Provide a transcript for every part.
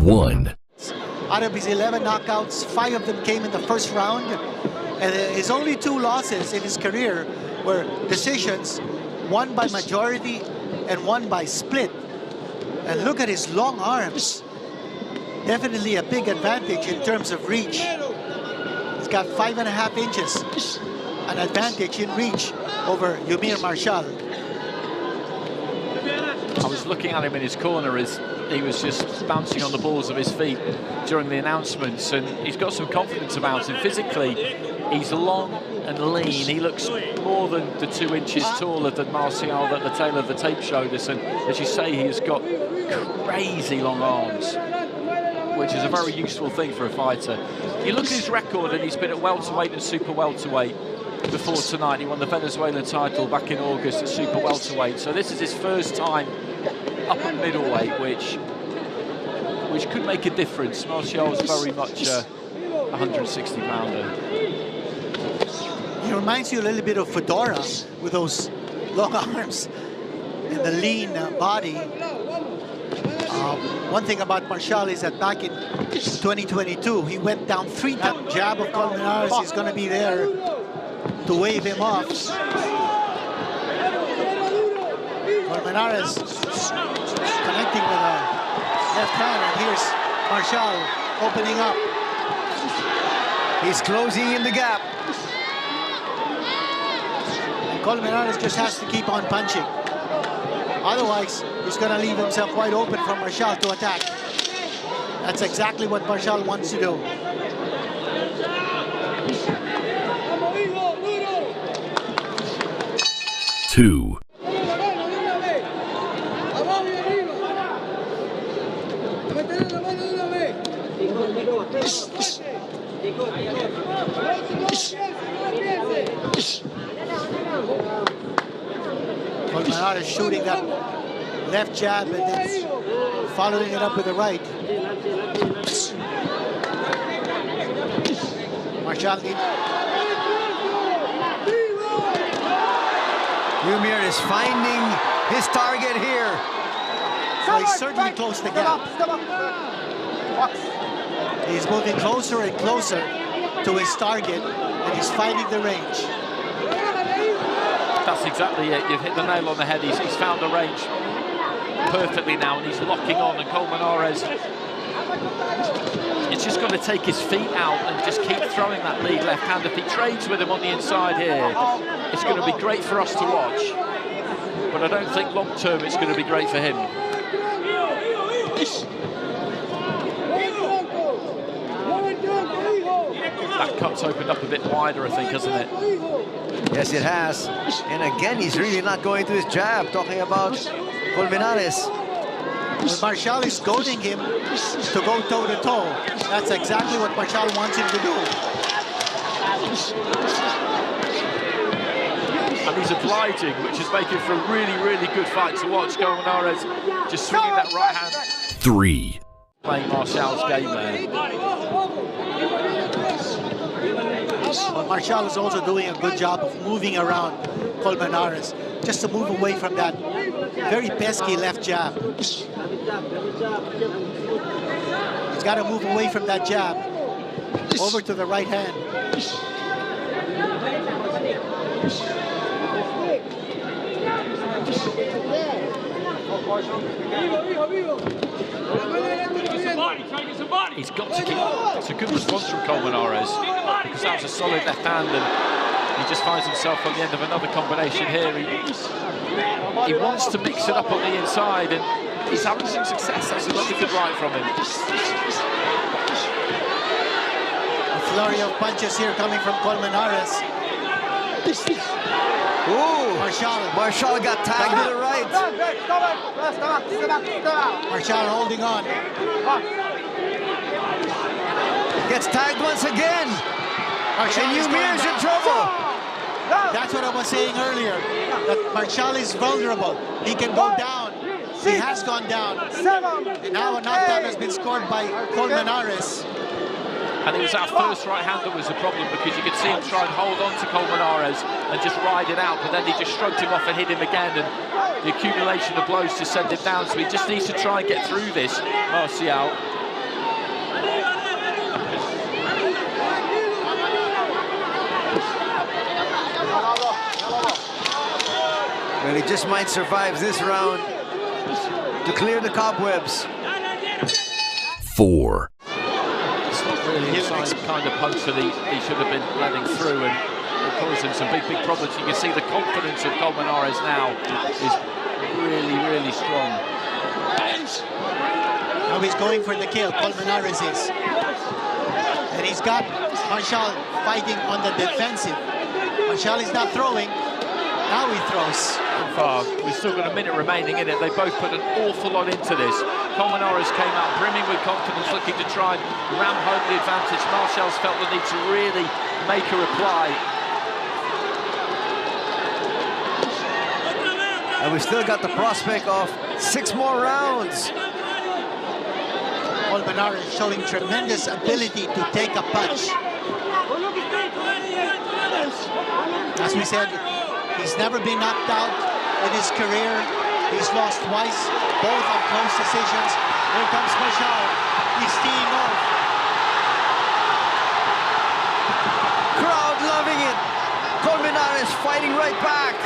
1. Out of his 11 knockouts, 5 of them came in the first round. And his only 2 losses in his career were decisions, one by majority and one by split. And look at his long arms. Definitely a big advantage in terms of reach. He's got 5.5 inches an advantage in reach over Eumir Marcial. I was looking at him in his corner as he was just bouncing on the balls of his feet during the announcements, and he's got some confidence about him. Physically, he's long and lean. He looks more than the 2 inches taller than Marcial that the tail of the tape showed us, and as you say, he has got crazy long arms, which is a very useful thing for a fighter. You look at his record, and he's been at welterweight and super welterweight before tonight. He won the Venezuelan title back in August at super welterweight, so this is his first time up at middleweight, which could make a difference. Marcial is very much a 160-pounder. He reminds you a little bit of Fedora with those long arms and the lean body. One thing about Marcial is that back in 2022, he went down 3 times. Jab of Colmenares is going to be there to wave him off. Colmenares connecting with a left hand, and here's Marcial opening up. He's closing in the gap. And Colmenares just has to keep on punching. Otherwise, he's going to leave himself wide open for Marcial to attack. That's exactly what Marcial wants to do. Two. Colmenares shooting that left jab and then following it up with the right. Marcial. Eumir is finding his target here. So he's certainly closed the gap. He's moving closer and closer to his target, and he's finding the range. That's exactly it. You've hit the nail on the head. He's found the range perfectly now, and he's locking on. And Colmenares, it's just got to take his feet out and just keep throwing that lead left hand. If he trades with him on the inside here, it's going to be great for us to watch. But I don't think long term it's going to be great for him. That cut's opened up a bit wider, I think, hasn't it? Yes, it has. And again, he's really not going to his jab, talking about Colmenares. Well, Marcial is goading him to go toe-to-toe. That's exactly what Marcial wants him to do. And he's obliging, which is making for a really, really good fight to watch. Colmenares just swinging that right hand. 3. Playing Marcial's game there. But Marcial is also doing a good job of moving around Colmenares, just to move away from that very pesky left jab. He's got to move away from that jab, over to the right hand. He's got to keep. It's a good response from Colmenares, because that was a solid left hand, and he just finds himself on the end of another combination here. He wants to mix it up on the inside, and he's having some success. That's another good right from him. A flurry of punches here coming from Colmenares. Ooh, Marcial got tagged to the right. Marcial holding on. Gets tagged once again. Marcial and is Eumir's in trouble. That's what I was saying earlier, that Marcial is vulnerable. He can go down. He has gone down. And now a knockdown has been scored by Colmenares. And it was our first right hand that was the problem, because you could see him try and hold on to Colmenares and just ride it out, but then he just shrugged him off and hit him again, and the accumulation of blows just sent him down. So he just needs to try and get through this, Marcial. And he just might survive this round to clear the cobwebs. 4. It's not really the kind of punch that he should have been letting through, and it caused him some big problems. You can see the confidence of Colmenares now is really, really strong. Now he's going for the kill, Colmenares is. And he's got Marcial fighting on the defensive. Marcial is not throwing. Now he throws. We've still got a minute remaining in it. They both put an awful lot into this. Colmenares came out brimming with confidence, looking to try and ram home the advantage. Marcial's felt the need to really make a reply. And we still got the prospect of 6 more rounds. Colmenares showing tremendous ability to take a punch. As we said, he's never been knocked out in his career. He's lost twice, both on close decisions. Here comes Marcial. He's teeing off. Crowd loving it. Colmenares fighting right back.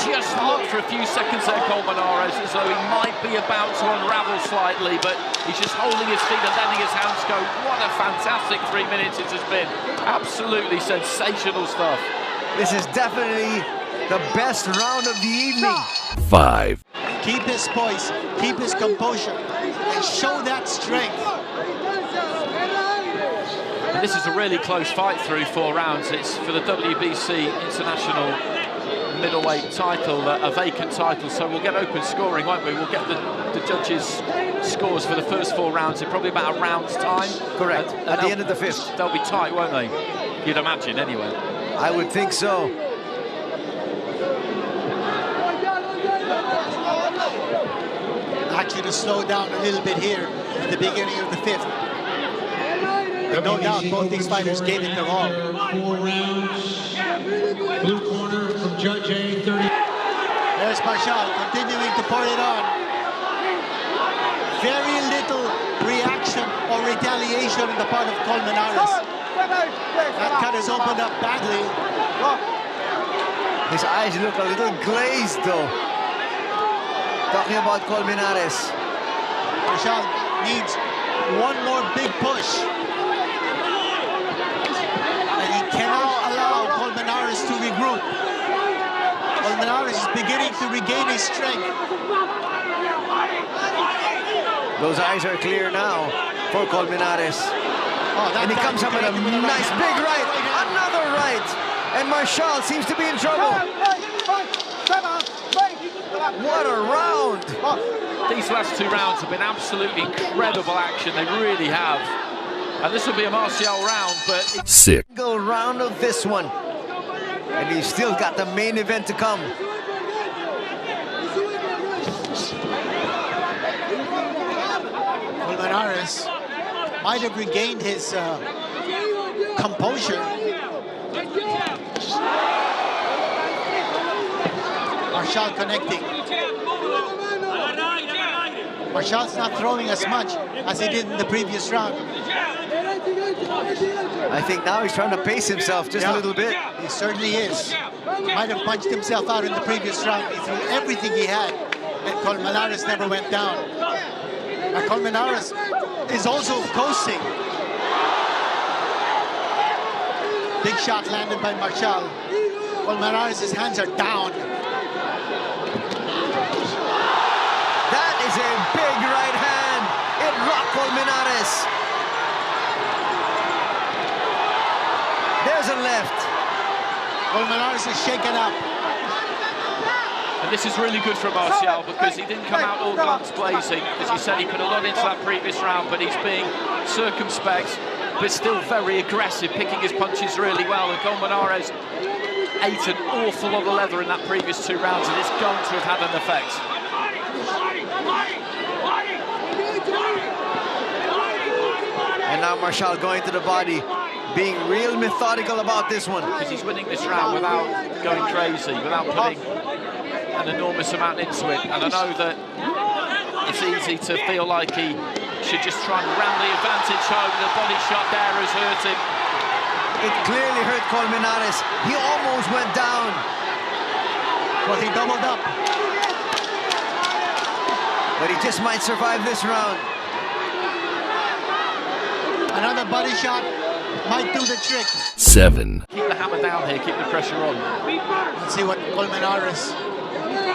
He just looked for a few seconds there, Colmenares, as though he might be about to unravel slightly, but he's just holding his feet and letting his hands go. What a fantastic 3 minutes it has been. Absolutely sensational stuff. This is definitely the best round of the evening. 5. Keep his poise, keep his composure, and show that strength. And this is a really close fight through 4 rounds. It's for the WBC International middleweight title, a vacant title, so we'll get open scoring, won't we? We'll get the judges' scores for the first 4 rounds in probably about a round's time. Correct, at the end of the 5th. They'll be tight, won't they? You'd imagine, anyway. I would think so. Action to slow down a little bit here at the beginning of the 5th. But no doubt both these fighters gave it their all. 4 rounds. Blue corner from Judge A, 30. There's Marcial continuing to pour it on. Very little reaction or retaliation on the part of Colmenares. That cut has opened up badly. His eyes look a little glazed though. Talking about Colmenares. Marcial needs one more big push. And he cannot allow Colmenares to regroup. Colmenares is beginning to regain his strength. Those eyes are clear now for Colmenares. And he comes up with a nice big right. Another right. And Marcial seems to be in trouble. What a round. These last 2 rounds have been absolutely incredible action. They really have. And this will be a Marcial round, but... 6. Single round of this one. And he's still got the main event to come. Colmenares might have regained his composure. Marcial connecting. Marcial's not throwing as much as he did in the previous round. I think now he's trying to pace himself just a little bit. He certainly is. Might have punched himself out in the previous round. He threw everything he had, and Colmenares never went down. And Colmenares is also coasting. Big shot landed by Marcial. Colmenares' hands are down. That is a big right hand. It rocked Colmenares. There's a left. Colmenares is shaken up. And this is really good for Marcial because he didn't come out all guns blazing. As you said, he put a lot into that previous round, but he's being circumspect, but still very aggressive, picking his punches really well. And Colmenares ate an awful lot of leather in that previous 2 rounds, and it's going to have had an effect. And now Marcial going to the body, being real methodical about this one. Because he's winning this round without going crazy, without putting an enormous amount into it. And I know that it's easy to feel like he should just try and ram the advantage home. The body shot there has hurt him. It clearly hurt Colmenares. He almost went down. Well, he doubled up. But he just might survive this round. Another body shot might do the trick. 7. Keep the hammer down here, keep the pressure on. Let's see what Colmenares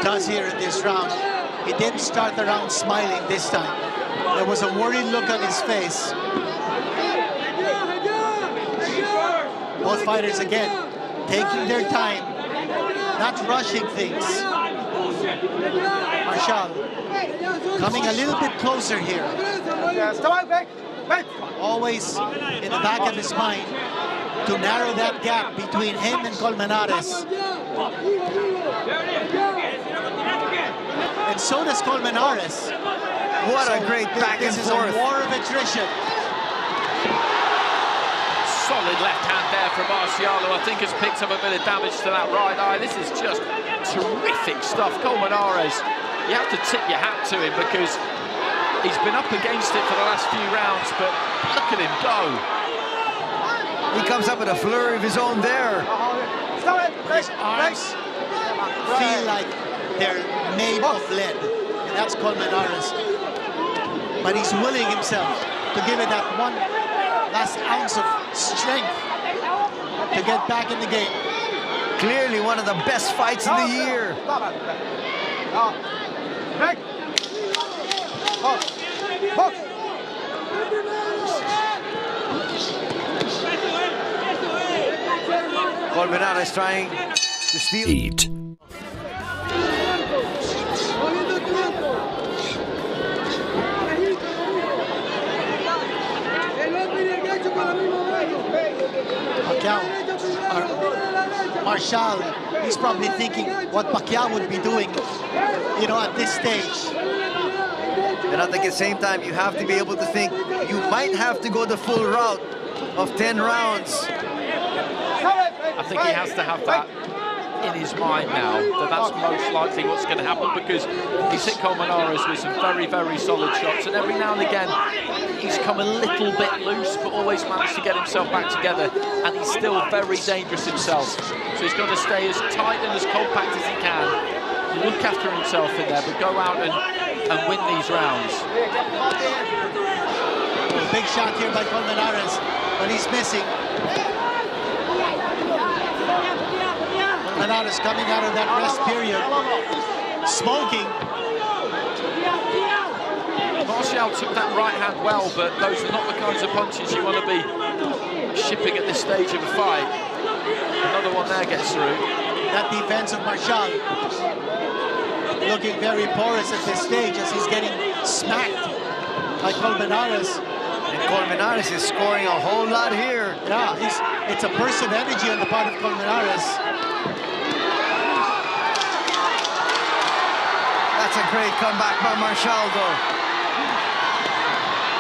does here in this round. He didn't start the round smiling this time. There was a worried look on his face. Both fighters again taking their time, not rushing things. Marcial coming a little bit closer here. Always in the back of his mind to narrow that gap between him and Colmenares. And so does Colmenares. What a great back and forth. This is a war of attrition. Solid left hand there from Marcial, who I think has picked up a bit of damage to that right eye. This is just terrific stuff. Colmenares, you have to tip your hat to him because he's been up against it for the last few rounds, but look at him go. He comes up with a flurry of his own there. His arms feel like they're made of lead, and that's Colmenares. But he's willing himself to give it that one last ounce of strength to get back in the game. Clearly one of the best fights of the year. Colmenares trying to steal. 8. Marcial, he's probably thinking what Pacquiao would be doing, you know, at this stage. And I think at the same time, you have to be able to think you might have to go the full route of 10 rounds. I think he has to have that in his mind now, that that's most likely what's going to happen, because he's hit Colmenares with some very, very solid shots, and every now and again he's come a little bit loose, but always managed to get himself back together, and he's still very dangerous himself. So he's got to stay as tight and as compact as he can, look after himself in there, but go out and win these rounds. A big shot here by Colmenares, but he's missing. Colmenares coming out of that rest period, smoking. Marcial took that right hand well, but those are not the kinds of punches you want to be shipping at this stage of a fight. Another one there gets through. That defense of Marcial looking very porous at this stage as he's getting smacked by Colmenares. And Colmenares is scoring a whole lot here. Yeah, it's a burst of energy on the part of Colmenares. That's a great comeback by Marcial, though.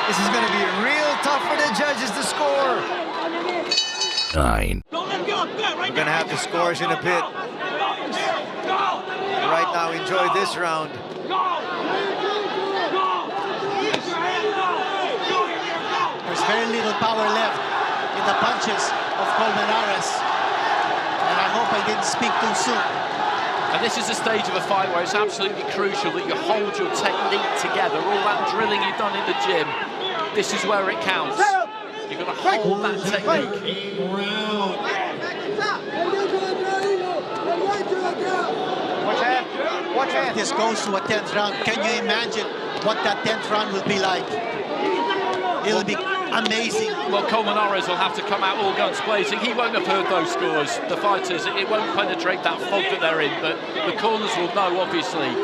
This is going to be real tough for the judges to score. 9. We're going to have the scores in a bit. Right now, enjoy this round. There's very little power left in the punches of Colmenares. And I hope I didn't speak too soon. And this is the stage of a fight where it's absolutely crucial that you hold your technique together. All that drilling you've done in the gym, this is where it counts. You've got to hold that technique. If this goes to a 10th round, can you imagine what that 10th round will be like? It'll be amazing. Well, Colmenares will have to come out all guns blazing. He won't have heard those scores. The fighters, it won't penetrate that fog that they're in, but the corners will know, obviously.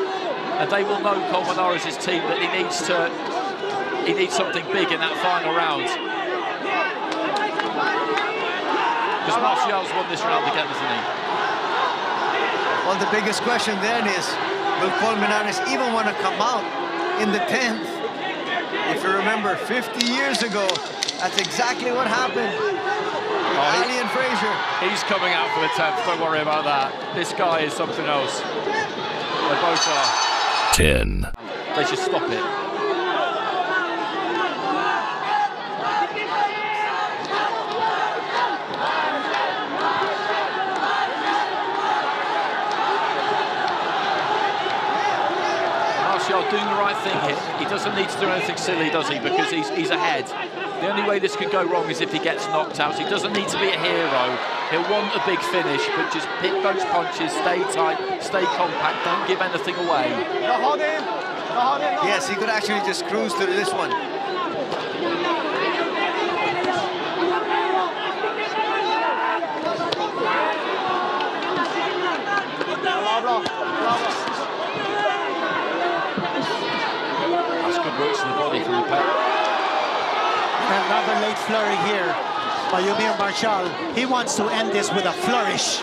And they will know, Colmenares' team, that he needs something big in that final round. Because Marcial's won this round again, hasn't he? Well, the biggest question then is, will Colmenares even want to come out in the 10th? If you remember, 50 years ago, that's exactly what happened with Ali and Frazier. He's coming out for the 10th, don't worry about that. This guy is something else. They both are. 10. They should stop it. Marcial doing the right thing here. He doesn't need to do anything silly, does he? Because he's ahead. The only way this could go wrong is if he gets knocked out. He doesn't need to be a hero. He'll want a big finish, but just pick those punches, stay tight, stay compact, don't give anything away. Yes, he could actually just cruise to this one. That's good work to the body from the pet. Another late flurry here by Eumir Marcial. He wants to end this with a flourish.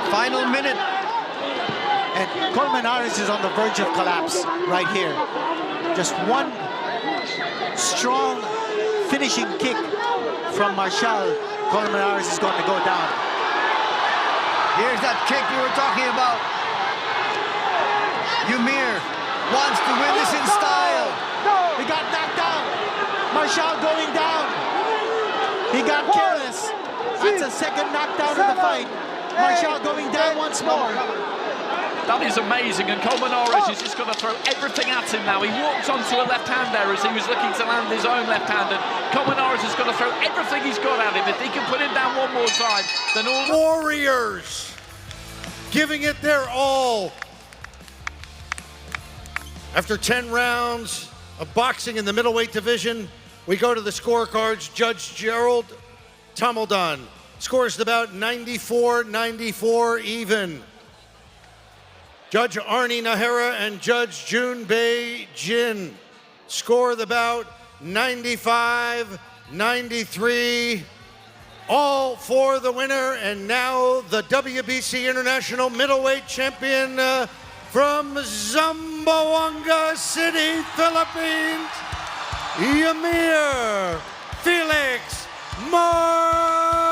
Final minute. And Colmenares is on the verge of collapse right here. Just one strong finishing kick from Marcial. Colmenares is going to go down. Here's that kick we were talking about. Eumir wants to win this in style. He got knocked down. Marcial going down. He got careless. That's a second knockdown in the fight. Marcial going down once more. That is amazing, and Colmenares is just going to throw everything at him now. He walked onto a left hand there as he was looking to land his own left hand, and Colmenares is going to throw everything he's got at him. If he can put him down one more time, then all... Warriors giving it their all. After 10 rounds of boxing in the middleweight division, we go to the scorecards. Judge Gerald Tomaldon scores about 94-94 even. Judge Arnie Nahara and Judge Junbei Jin score the bout 95-93. All for the winner, and now the WBC International Middleweight Champion from Zamboanga City, Philippines, Eumir Felix Marcial.